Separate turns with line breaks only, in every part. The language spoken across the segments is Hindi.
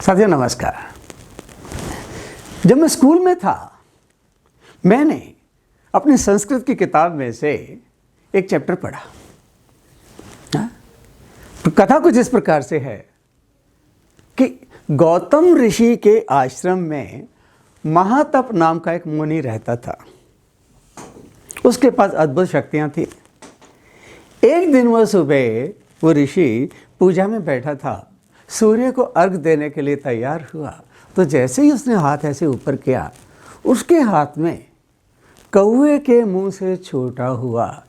साथियों नमस्कार। जब मैं स्कूल में था मैंने अपनी संस्कृत की किताब में से एक चैप्टर पढ़ा। तो कथा कुछ इस प्रकार से है कि गौतम ऋषि के आश्रम में महातप नाम का एक मुनि रहता था। उसके पास अद्भुत शक्तियां थी। एक दिन वह सुबह वो ऋषि पूजा में बैठा था, सूर्य को अर्घ देने के लिए तैयार हुआ तो जैसे ही उसने हाथ ऐसे ऊपर किया, उसके हाथ में कौवे के मुंह से छूटा हुआ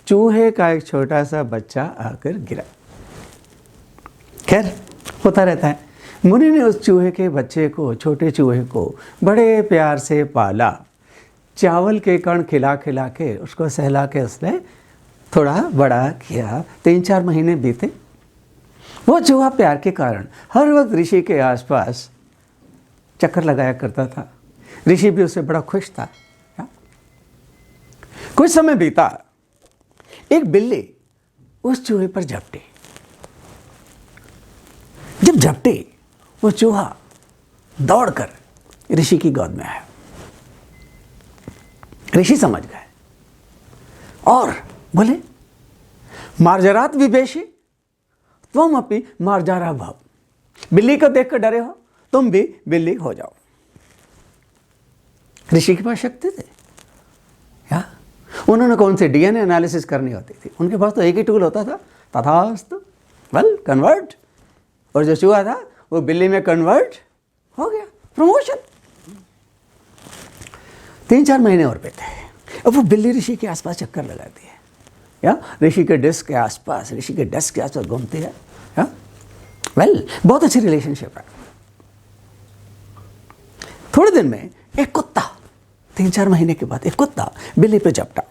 चूहे का एक छोटा सा बच्चा आकर गिरा। खैर होता रहता है। मुनि ने उस चूहे के बच्चे को, छोटे चूहे को बड़े प्यार से पाला। चावल के कण खिला खिला के उसको सहला के उसने थोड़ा बड़ा किया। 3-4 महीने बीते। वो चूहा प्यार के कारण हर वक्त ऋषि के आसपास चक्कर लगाया करता था। ऋषि भी उससे बड़ा खुश था। कुछ समय बीता, एक बिल्ली उस चूहे पर झपटी। जब झपटी, वो चूहा दौड़कर ऋषि की गोद में आया। ऋषि समझ गए और बोले, मार्जरात विवेशी त्वम अपि मार्जारा भव। बिल्ली को देखकर डरे हो, तुम भी बिल्ली हो जाओ। ऋषि के पास शक्ति थे या उन्होंने कौन से डीएनए एनालिसिस करनी होती थी, उनके पास तो एक ही टूल होता था, तथास्तु, वेल कन्वर्ट। और जो चूहा था वो बिल्ली में कन्वर्ट हो गया, प्रमोशन। 3-4 महीने और बीते। अब वो बिल्ली ऋषि के आसपास चक्कर लगाती है या ऋषि के डेस्क के आसपास, ऋषि के डेस्क के आसपास घूमती है। वेल बहुत अच्छी रिलेशनशिप है। थोड़े दिन में एक कुत्ता, 3-4 महीने के बाद एक कुत्ता बिल्ली पे झपटा।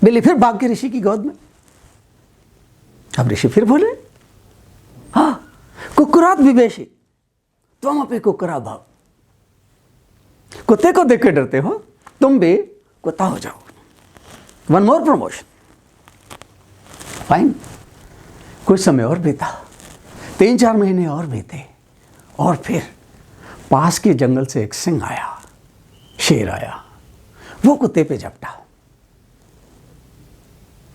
बिल्ली फिर भाग गई ऋषि की गोद में। अब ऋषि फिर बोले, हाँ कुक्कुरात विवेशी तुम अपे कुक्कुरा भाव। कुत्ते को देख के डरते हो, तुम भी कुत्ता हो जाओ। One more promotion. फाइन। कुछ समय और बीता, 3-4 महीने और बीते और फिर पास के जंगल से एक सिंह आया, शेर आया। वो कुत्ते पे झपटा।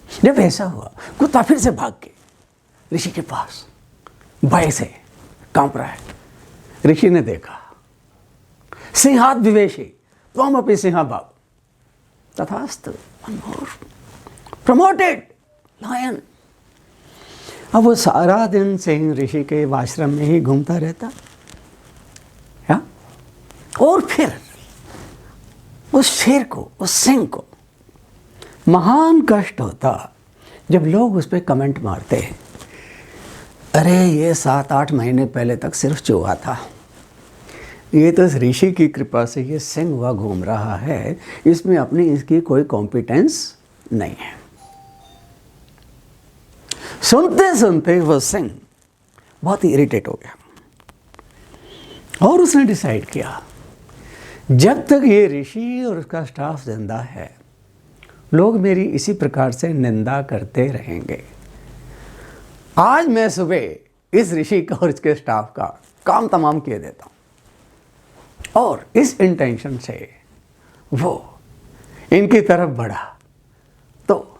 जब ऐसा हुआ, कुत्ता फिर से भाग के ऋषि के पास भय से कांप रहा है। ऋषि ने देखा, सिंहात विवेशी त्वम अपि सिंहा भाव। तथास्तु, प्रमोटेड लायन। अब वो सारा दिन सिंह ऋषि के आश्रम में ही घूमता रहता या? और फिर उस शेर को, उस सिंह को महान कष्ट होता जब लोग उस पर कमेंट मारते हैं, अरे ये 7-8 महीने पहले तक सिर्फ चूहा था, ये तो ऋषि की कृपा से ये सिंह हुआ घूम रहा है, इसमें अपनी इसकी कोई कॉम्पिटेंस नहीं है। सुनते सुनते वो सिंह बहुत ही इरिटेट हो गया और उसने डिसाइड किया, जब तक ये ऋषि और उसका स्टाफ जिंदा है, लोग मेरी इसी प्रकार से निंदा करते रहेंगे। आज मैं सुबह इस ऋषि का और इसके स्टाफ का काम तमाम किए देता हूं। और इस इंटेंशन से वो इनकी तरफ बढ़ा तो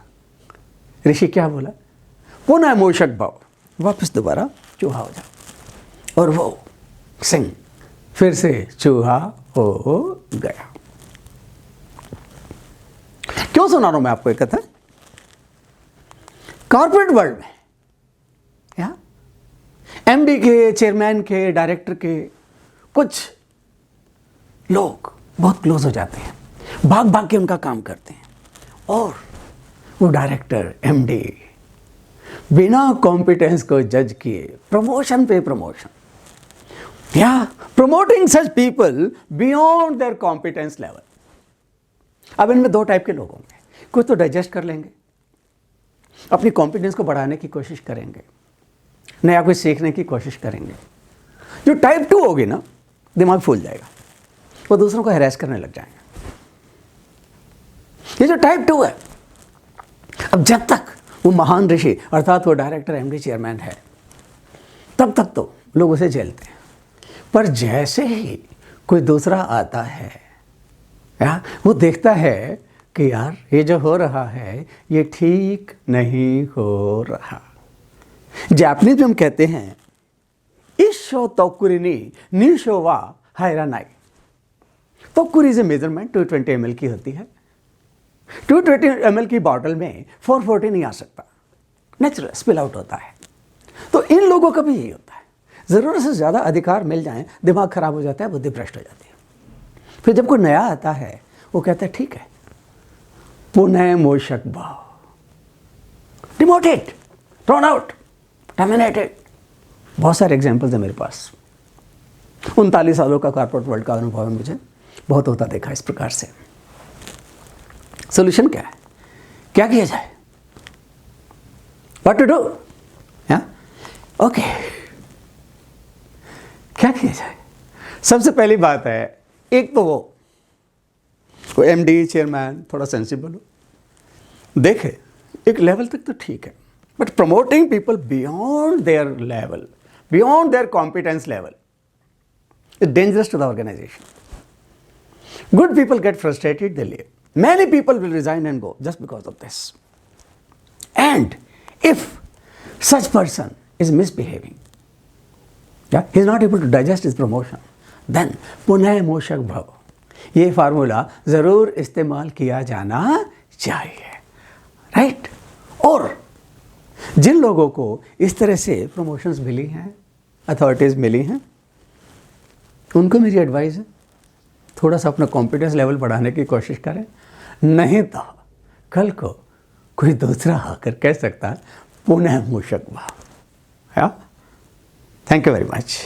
ऋषि क्या बोला, पुनः मूषक भाव, वापस दोबारा चूहा हो जाओ। और वो सिंह फिर से चूहा हो गया। क्यों सुना रहा हूं मैं आपको एक कथा? कॉर्पोरेट वर्ल्ड में या एमडी के, चेयरमैन के, डायरेक्टर के कुछ लोग बहुत क्लोज हो जाते हैं, भाग भाग के उनका काम करते हैं और वो डायरेक्टर, एमडी बिना कॉम्पिटेंस को जज किए प्रमोशन पे प्रमोशन या promoting such people beyond their competence level. अब इनमें 2 टाइप के लोग होंगे। कुछ तो डाइजेस्ट कर लेंगे, अपनी कॉम्पिटेंस को बढ़ाने की कोशिश करेंगे, नया कुछ सीखने की कोशिश करेंगे। जो टाइप 2 होगी ना, दिमाग फूल जाएगा, वो दूसरों को हैरेस करने लग जाएंगे। ये जो टाइप 2 है, अब जब तक वो महान ऋषि अर्थात वो डायरेक्टर, एमडी, चेयरमैन है, तब तक तो लोग उसे झेलते हैं। पर जैसे ही कोई दूसरा आता है या वो देखता है कि यार ये जो हो रहा है ये ठीक नहीं हो रहा। जापानीज में हम कहते हैं इशो तोकुरी नीशो वा हायरानाई। तोकुरी इज ए मेजरमेंट 220 ml की होती है। 220 ml की बॉटल में 440 नहीं आ सकता, नेचुरल स्पिल आउट होता है। तो इन लोगों का भी यही होता है, ज़रूरत से ज़्यादा अधिकार मिल जाएं, दिमाग खराब हो जाता है, बुद्धि भ्रष्ट हो जाती है। फिर जब कोई नया आता है वो कहता है ठीक है, पुनः मोशक भाव, डिमोटेड, थ्रोन आउट, टर्मिनेटेड। बहुत सारे एग्जाम्पल्स हैं मेरे पास। 39 सालों का कॉर्पोरेट वर्ल्ड का अनुभव है मुझे, बहुत होता देखा इस प्रकार से। सोल्यूशन क्या है, क्या किया जाए, व्हाट टू डू? ओके, क्या किया जाए? सबसे पहली बात है, एक तो वो एमडी चेयरमैन थोड़ा सेंसिबल हो, देखे एक लेवल तक तो ठीक है, but promoting people beyond their level, beyond their competence level is dangerous to the organisation. Good people get frustrated, they leave. Many people will resign and go just because of this. And if such person is misbehaving, he is not able to digest his promotion, then पुनः मोशक भव, ये फार्मूला ज़रूर इस्तेमाल किया जाना चाहिए, राइट? और जिन लोगों को इस तरह से प्रमोशंस मिली हैं, अथॉरिटीज़ मिली हैं, उनको मेरी एडवाइस है, थोड़ा सा अपना कॉन्फिडेंस लेवल बढ़ाने की कोशिश करें, नहीं तो कल को कोई दूसरा आकर कह सकता है पुनः मूषक भाव। Thank you very much.